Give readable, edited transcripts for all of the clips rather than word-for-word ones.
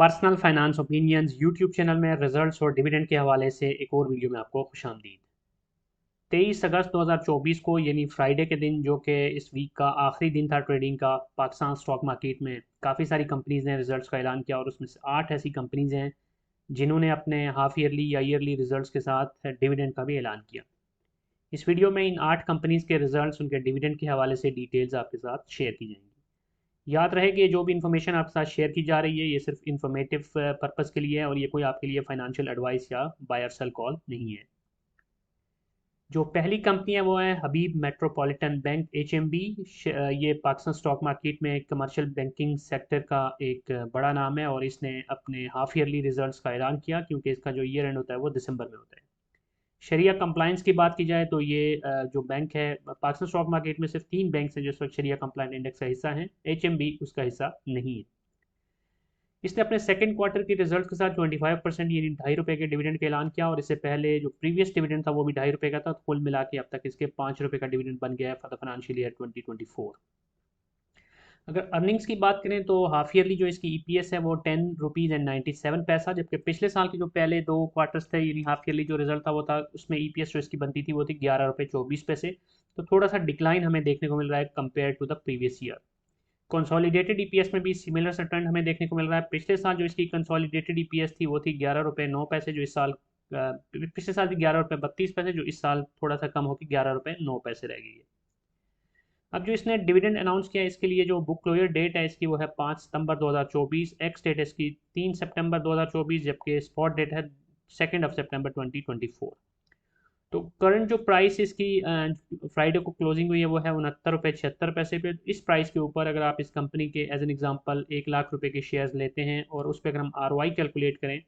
Personal finance opinions YouTube channel में results और dividend के हवाले से एक और वीडियो में आपको खुशामदीद। 23 अगस्त 2024 को यानी फ्राइडे के दिन, जो कि इस वीक का आखिरी दिन था ट्रेडिंग का, पाकिस्तान स्टॉक मार्केट में काफ़ी सारी कंपनीज़ ने रिजल्ट्स का ऐलान किया और उसमें से 8 ऐसी कंपनीज़ हैं जिन्होंने अपने हाफ ईयरली या ईयरली रिजल्ट्स के साथ डिविडेंड का भी ऐलान किया। इस वीडियो में इन 8 कंपनीज़ के रिजल्ट्स, उनके डिविडेंड के हवाले से डिटेल्स आपके साथ शेयर की जाएंगी। याद रहे कि जो भी इन्फॉर्मेशन आपके साथ शेयर की जा रही है ये सिर्फ इन्फॉर्मेटिव पर्पज़ के लिए है और ये कोई आपके लिए फाइनेंशियल एडवाइस या बाय और सेल कॉल नहीं है। जो पहली कंपनी है वो है हबीब मेट्रोपॉलिटन बैंक HMB। ये पाकिस्तान स्टॉक मार्केट में कमर्शियल बैंकिंग सेक्टर का एक बड़ा नाम है और इसने अपने हाफ ईयरली रिजल्ट्स का ऐलान किया क्योंकि इसका जो ईयर एंड होता है वो दिसंबर में होता है। शरिया कंप्लाइंस की बात की जाए तो ये जो बैंक है, पाकिस्तान स्टॉक मार्केट में सिर्फ 3 बैंक हैं जो इस वक्त शरिया कंप्लाइंट इंडेक्स का हिस्सा हैं। HMB उसका हिस्सा नहीं है। इसने अपने सेकंड क्वार्टर के रिजल्ट के साथ 25% यानी ₹2.5 के डिविडेंड का ऐलान किया और इससे पहले जो प्रीवियस डिविडेंड था वो भी ₹2.5 का था। तो कुल मिला के अब तक इसके ₹5 का डिविडेंड बन गया है फॉर द फाइनेंशियल ईयर 2024। अगर अर्निंग्स की बात करें तो हाफ ईयरली जो इसकी EPS है वो ₹10.97, जबकि पिछले साल के जो पहले 2 क्वार्टर्स थे यानी हाफ ईयरली जो रिजल्ट था वो था, उसमें EPS जो इसकी बनती थी वो थी ₹11.24। तो थोड़ा सा डिक्लाइन हमें देखने को मिल रहा है compare to the previous year. Consolidated EPS में भी सिमिलर सा ट्रेंड हमें देखने को मिल रहा है। पिछले साल जो इसकी कंसोलिडेटेड EPS थी वो थी ₹11.09, जो इस साल पिछले साल थी ₹11.32, जो इस साल थोड़ा सा कम होकर ₹11.09 रह गई है। अब जो इसने डिविडेंड अनाउंस किया है, इसके लिए जो बुक क्लोजर डेट है इसकी वो है 5 सितंबर 2024। एक्स डेट है इसकी 3 सितंबर 2024, जबकि स्पॉट डेट है 2 सितंबर 2024। तो करंट जो प्राइस इसकी फ्राइडे को क्लोजिंग हुई है वो है ₹69.76 पे। इस प्राइस के ऊपर अगर आप इस कंपनी के एज एन एग्जांपल ₹1,00,000 के शेयर्स लेते हैं और उस पर अगर हम ROI कैलकुलेट करें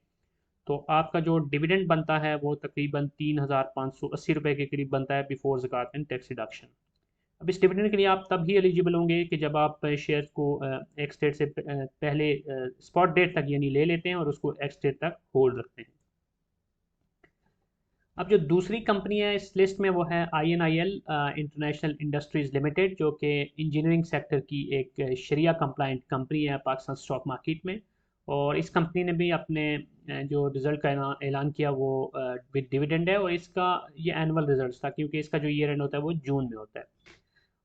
तो आपका जो डिविडेंड बनता है वो तकरीबन ₹3,580 के करीब बनता है बिफोर ज़कात एंड टैक्स डिडक्शन। अब इस डिविडेंड के लिए आप तब ही एलिजिबल होंगे कि जब आप शेयर को एक्स डेट से पहले स्पॉट डेट तक यानी ले लेते हैं और उसको एक्स डेट तक होल्ड रखते हैं। अब जो दूसरी कंपनी है इस लिस्ट में वो है INIL इंटरनेशनल इंडस्ट्रीज़ लिमिटेड, जो कि इंजीनियरिंग सेक्टर की एक शरिया कंप्लाइंट कंपनी है पाकिस्तान स्टॉक मार्केट में। और इस कंपनी ने भी अपने जो रिज़ल्ट का ऐलान किया वो विद डिविडेंड है और इसका ये एनुअल रिजल्ट था क्योंकि इसका जो ईयर एंड होता है वो जून में होता है।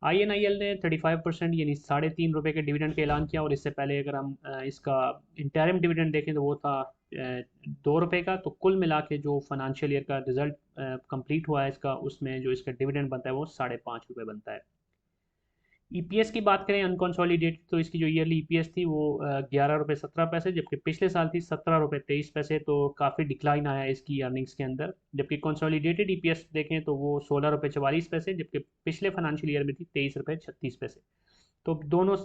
INIL ने 35% यानी ₹3.5 के डिविडेंड का ऐलान किया और इससे पहले अगर हम इसका इंटरिम डिविडेंड देखें तो वो था ₹2 का। तो कुल मिला के जो फाइनेंशियल ईयर का रिजल्ट कंप्लीट हुआ है इसका, उसमें जो इसका डिविडेंड बनता है वो ₹5.5 बनता है। EPS की बात करें अनकंसोलिडेटेड तो इसकी जो ईयरली EPS थी वो ₹11.17, जबकि पिछले साल थी ₹17.23। तो काफ़ी डिक्लाइन आया है इसकी अर्निंग्स के अंदर। जबकि कंसोलिडेटेड EPS देखें तो वो ₹16.44, जबकि पिछले फाइनेंशियल ईयर में थी ₹23.36। तो दोनों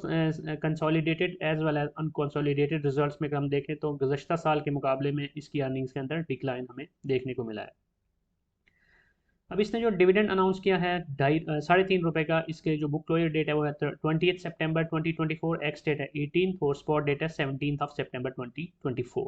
consolidated as well as unconsolidated results में अगर हम देखें तो गुज़श्ता साल के मुकाबले में इसकी अर्निंग्स के अंदर डिक्लाइन हमें देखने को मिला है। अब इसने जो डिविडेंड अनाउंस किया है ₹3.5 का, इसके जो बुक क्लोजर डेट है वो है 20 सितंबर 2024। एक्स डेट है 18 और स्पॉट डेट है 17 सितंबर 2024।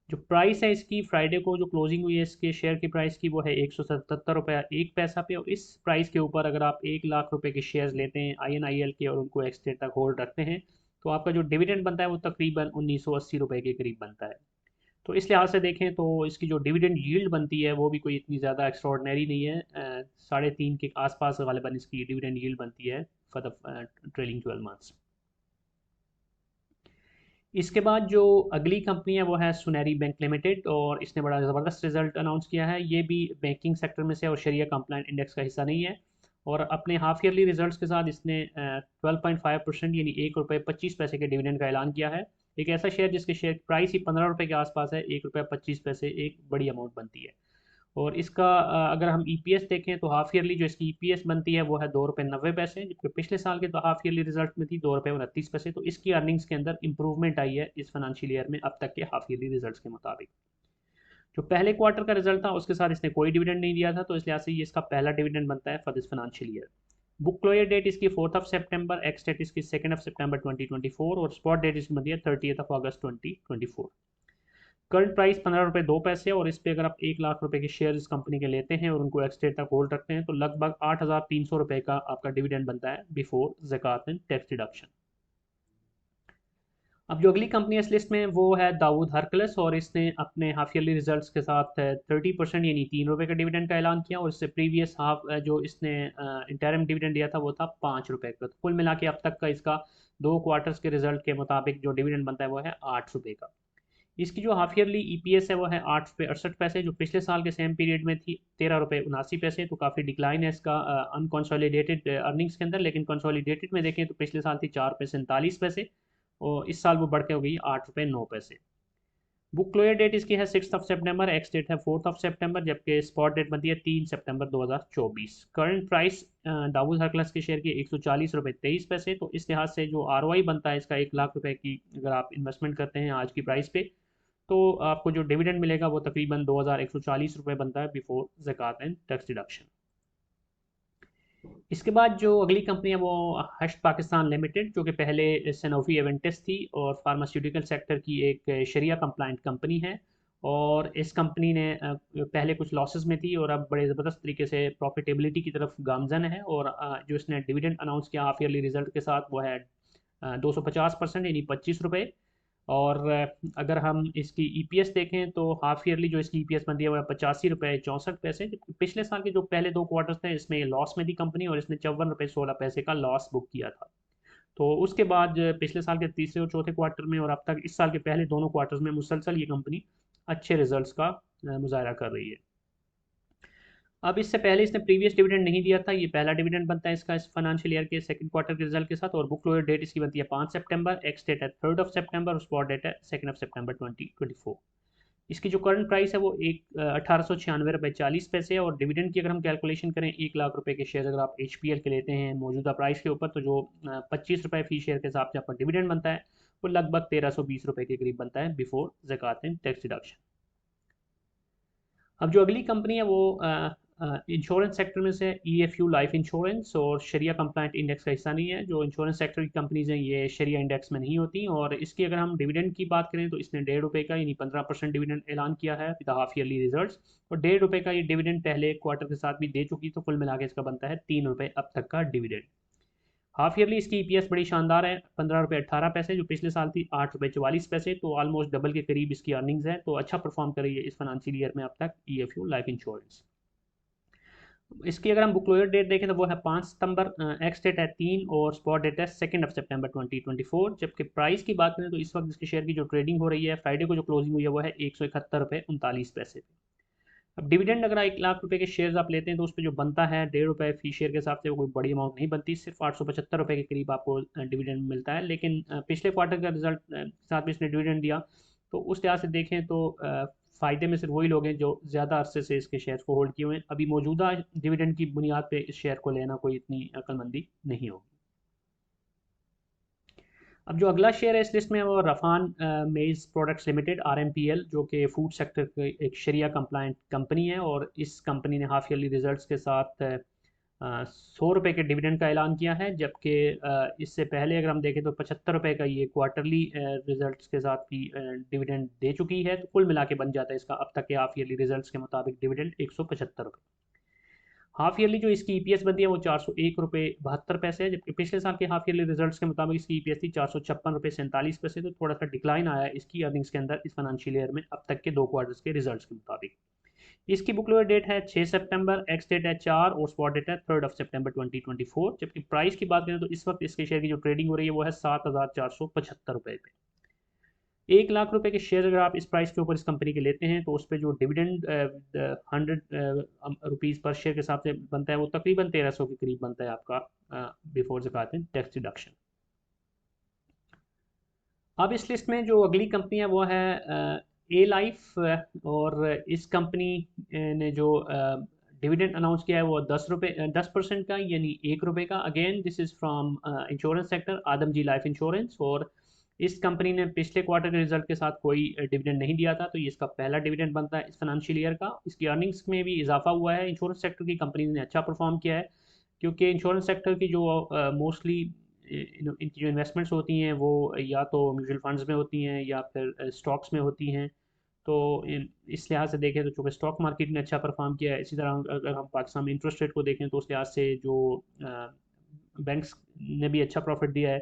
जो प्राइस है इसकी फ्राइडे को जो क्लोजिंग हुई है इसके शेयर की प्राइस की वो है ₹177.01 पे। और इस प्राइस के ऊपर अगर आप ₹1,00,000 के शेयर्स लेते हैं INIL के और उनको एक्स डेट तक होल्ड रखते हैं तो आपका जो डिविडेंड बनता है वो तकरीबन ₹1980 के करीब बनता है। तो इस लिहाज से देखें तो इसकी जो डिविडेंड यील्ड बनती है वो भी कोई इतनी ज़्यादा एक्स्ट्रॉर्डनरी नहीं है। 3.5 के आसपास गालिबन इसकी डिविडेंड यील्ड बनती है फॉर द ट्रेलिंग 12 मंथ्स। इसके बाद जो अगली कंपनी है वो है सुनहरी बैंक लिमिटेड और इसने बड़ा ज़बरदस्त रिजल्ट अनाउंस किया है। ये भी बैंकिंग सेक्टर में से और शरिया कंप्लाइंट इंडेक्स का हिस्सा नहीं है। और अपने हाफ ईयरली रिजल्ट्स के साथ इसने 12.5% यानी ₹1.25 के डिविडेंड का ऐलान किया है। एक ऐसा शेयर जिसके शेयर प्राइस ही ₹15 के आसपास है, ₹1.25 एक बड़ी अमाउंट बनती है। और इसका अगर हम EPS देखें तो हाफ ईयरली जो इसकी EPS बनती है वो है ₹2.90, जबकि पिछले साल के तो हाफ ईयरली रिजल्ट में थी ₹2.29। तो इसकी अर्निंग्स के अंदर इंप्रूवमेंट आई है इस फाइनेंशियल ईयर में अब तक के हाफ ईयरली रिजल्ट्स के मुताबिक। जो पहले क्वार्टर का रिजल्ट था उसके साथ इसने कोई डिविडेंड नहीं दिया था, तो इस लिहाज से ये इसका पहला डिविडेंड बनता है for this financial year. Book closure date इसकी 4 सितंबर, एक्स डेट इसकी 2 सितंबर 2024 और स्पॉट डेट इसकी बनती है 30 अगस्त 2024। करंट प्राइस ₹15.02 और इस पे अगर आप ₹1,00,000 के शेयर इस कंपनी के लेते हैं और उनको एक्स डेट तक होल्ड रखते हैं तो लगभग ₹8,300 का आपका डिविडेंड बनता है बिफोर ज़कात एंड टैक्स डिडक्शन। अब जो अगली कंपनी है इस लिस्ट में वो है दाऊद हरकलस, और इसने अपने हाफ ईयरली रिजल्ट्स के साथ 30% यानी ₹3 का डिविडेंड का ऐलान किया, और इससे प्रीवियस हाफ जो इसने इंटरिम डिविडेंड दिया था वो था ₹5 का। तो कुल मिला के अब तक का इसका 2 क्वार्टर्स के रिजल्ट के मुताबिक जो डिविडेंड बनता है वो है ₹8 का। इसकी जो हाफ ईयरली ईपीएस है वो है ₹8.68, जो पिछले साल के सेम पीरियड में थी ₹13.79। तो काफ़ी डिक्लाइन है इसका अनकंसोलिडेटेड अर्निंग्स के अंदर, लेकिन कंसोलिडेटेड में देखें तो पिछले साल थी ₹4.47, और इस साल वो बढ़ के हो गई ₹8.09। बुक क्लोयर डेट इसकी है 6 सितंबर, एक्स डेट है 4 सितंबर, जबकि स्पॉट डेट बनती है 3 सितंबर 2024। करंट प्राइस दावूद हरकलस के शेयर की ₹140.23। तो इस लिहाज से जो आरओआई बनता है इसका ₹1 लाख की, अगर आप इन्वेस्टमेंट करते हैं आज की प्राइस पे, तो आपको जो डिविडेंड मिलेगा वो तकरीबन ₹2140 बनता है बिफोर ज़कात एंड टैक्स डिडक्शन। इसके बाद जो अगली कंपनी है वो हश्त पाकिस्तान लिमिटेड, जो कि पहले सनोफी एवेंटिस थी और फार्मास्यूटिकल सेक्टर की एक शरिया कंप्लाइंट कंपनी है। और इस कंपनी ने पहले कुछ लॉसेस में थी और अब बड़े ज़बरदस्त तरीके से प्रॉफिटेबिलिटी की तरफ गामजन है, और जो इसने डिविडेंड अनाउंस किया हाफ ईयरली रिजल्ट के साथ वो है 250% यानी ₹25। और अगर हम इसकी ईपीएस देखें तो हाफ ईयरली जो इसकी ईपीएस बनती है वो है ₹85.64। पिछले साल के जो पहले 2 क्वार्टर्स थे इसमें लॉस में थी कंपनी, और इसने ₹54.16 का लॉस बुक किया था। तो उसके बाद पिछले साल के तीसरे और चौथे क्वार्टर में और अब तक इस साल के पहले दोनों क्वार्टर्स में मुसलसल ये कंपनी अच्छे रिजल्ट्स का मुजाहरा कर रही है। अब इससे पहले इसने प्रीवियस डिविडेंड नहीं दिया था, ये पहला डिविडेंड बनता है इसका इस फाइनेंशियल ईयर के सेकंड क्वार्टर के रिजल्ट के साथ, और बुक क्लोजर डेट इसकी बनती है 5 सितंबर, एक्स डेट है 3 सितंबर, और स्पॉट डेट है 2 सितंबर 2024। इसकी जो करंट प्राइस है वो 1896.40 है, और डिविडेंड की अगर हम कैलकुलेशन करें ₹1 लाख के शेयर अगर आप HPL के लेते हैं मौजूदा प्राइस के ऊपर, तो जो ₹25 फी शेयर के हिसाब से आपका डिविडेंड बनता है वो लगभग ₹1320 के करीब बनता है बिफोर ज़कात एंड टैक्स डिडक्शन। अब जो अगली कंपनी है वो इंश्योरेंस सेक्टर में से EFU लाइफ इंश्योरेंस, और शरिया कंप्लाइंट इंडेक्स का हिस्सा नहीं है। जो इंश्योरेंस सेक्टर की कंपनीज हैं ये शरिया इंडेक्स में नहीं होती, और इसकी अगर हम डिविडेंड की बात करें तो इसने ₹1.5 का यानी 15% डिविडेंड ऐलान किया है विद हाफ ईयरली रिजल्ट्स, और ₹1.5 का ये डिविडेंड पहले क्वार्टर के साथ भी दे चुकी, तो कुल मिला के इसका बनता है ₹3 अब तक का डिविडेंड। हाफ ईयरली इसकी ईपीएस बड़ी शानदार है, ₹15.18, जो पिछले साल थी ₹8.44। तो ऑलमोस्ट डबल के करीब इसकी अर्निंग्स है, तो अच्छा परफॉर्म कर रही है इस फाइनेंशियल ईयर में अब तक EFU लाइफ इंश्योरेंस। इसकी अगर हम बुक क्लोजर डेट देखें तो वो है 5 सितंबर, एक्स डेट है 3, और स्पॉट डेट है 2 सितंबर 2024। जबकि प्राइस की बात करें तो इस वक्त इसके शेयर की जो ट्रेडिंग हो रही है, फ्राइडे को जो क्लोजिंग हुई है वो है ₹171.39। अब डिविडेंड अगर ₹1 लाख के शेयर्स आप लेते हैं तो उस पर जो बनता है ₹1.5 फी शेयर के हिसाब से वो कोई बड़ी अमाउंट नहीं बनती, सिर्फ ₹875 के करीब आपको डिविडेंड मिलता है। लेकिन पिछले क्वार्टर का रिजल्ट के साथ भी इसने डिविडेंड दिया, तो उस लिहाज से देखें तो फ़ायदे में सिर्फ वही लोग हैं जो ज़्यादा अरसे से इसके शेयर को होल्ड किए हुए हैं। अभी मौजूदा डिविडेंड की बुनियाद पे इस शेयर को लेना कोई इतनी अक्लमंदी नहीं होगी। अब जो अगला शेयर है इस लिस्ट में वो रफान मेज़ प्रोडक्ट्स लिमिटेड RMPL, जो कि फूड सेक्टर की एक शरिया कंप्लाइंट कंपनी है, और इस कंपनी ने हाफ ईयरली रिजल्ट्स के साथ ₹100 के डिविडेंड का ऐलान किया है। जबकि इससे पहले अगर हम देखें तो ₹75 का ये क्वार्टरली रिजल्ट्स के साथ भी डिविडेंड दे चुकी है, तो कुल मिला के बन जाता है इसका अब तक के हाफ ईयरली रिजल्ट्स के मुताबिक डिविडेंड ₹175। हाफ ईयरली जो इसकी ईपीएस बनती है वो ₹401.72 है, जबकि पिछले साल के हाफ ईयरली रिजल्ट्स के मुताबिक इसकी ईपीएस थी ₹456.47। तो थोड़ा सा डिक्लाइन आया है इसकी अर्निंग्स के अंदर इस फाइनेंशियल ईयर में अब तक के 2 क्वार्टर्स के रिजल्ट्स के मुताबिक। इसकी बुक लोअर डेट है 6 सितंबर, एक्स डेट है 4, और स्पॉट डेट है 3 सितंबर 2024। जबकि प्राइस की बात करें तो इस वक्त इसके शेयर की जो ट्रेडिंग हो रही है वो है ₹7,475 पे। ₹1 लाख के शेयर अगर आप इस प्राइस के ऊपर इस कंपनी के लेते हैं तो उस पर जो डिविडेंड 100 रुपीज़ पर शेयर के हिसाब से बनता है वो तकरीबन 1300 के करीब बनता है आपका बिफोर ज़कात एंड टैक्स डिडक्शन। अब इस लिस्ट में जो अगली कंपनी है वो है ए लाइफ, और इस कंपनी ने जो डिविडेंड अनाउंस किया है वो 10% का यानी ₹1 का। Again this is from insurance sector Adamjee life insurance, और इस कंपनी ने पिछले क्वार्टर के रिजल्ट के साथ कोई डिविडेंड नहीं दिया था, तो ये इसका पहला डिविडेंड बनता है इस फाइनेंशियल ईयर का। इसकी अर्निंग्स में भी इजाफा हुआ है, इंश्योरेंस सेक्टर की कंपनी ने अच्छा परफॉर्म किया है, क्योंकि इंश्योरेंस सेक्टर की जो मोस्टली इनकी जो इन्वेस्टमेंट्स होती हैं वो या तो म्यूचुअल फंड्स में होती हैं या फिर स्टॉक्स में होती हैं। तो इस लिहाज से देखें तो चूँकि स्टॉक मार्केट ने अच्छा परफॉर्म किया है, इसी तरह अगर हम पाकिस्तान में इंटरेस्ट रेट को देखें तो उस लिहाज से जो बैंक्स ने भी अच्छा प्रॉफिट दिया है।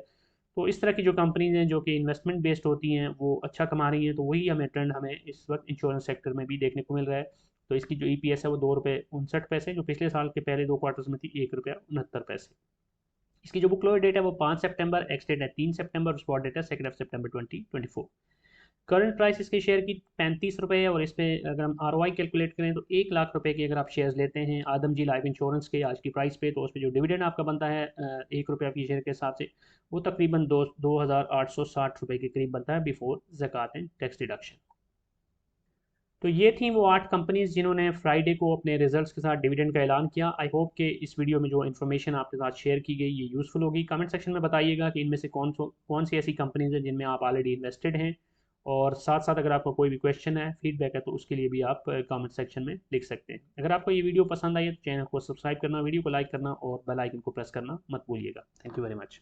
तो इस तरह की जो कंपनीज हैं जो कि इन्वेस्टमेंट बेस्ड होती हैं वो अच्छा कमा रही हैं, तो वही हमें ट्रेंड हमें इस वक्त इंश्योरेंस सेक्टर में भी देखने को मिल रहा है। तो इसकी जो ईपीएस है वो 2 रुपये 59 पैसे, जो पिछले साल के पहले 2 क्वार्टर्स में थी 1 रुपया 69 पैसे। इसकी जो बुक क्लोज डेट है वो 5 सितंबर, एक्स डेट है 3 सितंबर, स्पॉट डेट है 2 सितंबर 2024। करंट प्राइस इसके शेयर की 35 रुपये है, और इस पर अगर हम ROI कैलकुलेट करें तो 1 लाख रुपए की अगर आप शेयर्स लेते हैं आदम जी लाइफ इंश्योरेंस के आज की प्राइस पे, तो उस पर जो डिविडेंड आपका बनता है 1 रुपया की शेयर के हिसाब से, वो तकरीबन 2,860 रुपये के करीब बनता है बिफोर ज़कात एंड टैक्स डिडक्शन। तो ये थी वो 8 कंपनीज जिन्होंने फ्राइडे को अपने रिजल्ट्स के साथ डिविडेंड का ऐलान किया। आई होप कि इस वीडियो में जो इन्फॉर्मेशन आपके साथ शेयर की गई ये यूज़फुल होगी। कमेंट सेक्शन में बताइएगा कि इनमें से कौन सी ऐसी कंपनीज हैं जिनमें आप ऑलरेडी इन्वेस्टेड हैं, और साथ साथ अगर आपका कोई भी क्वेश्चन है, फीडबैक है, तो उसके लिए भी आप कमेंट सेक्शन में लिख सकते हैं। अगर आपको ये वीडियो पसंद आई है तो चैनल को सब्सक्राइब करना, वीडियो को लाइक करना और बेल आइकन को प्रेस करना मत भूलिएगा। Thank you very much.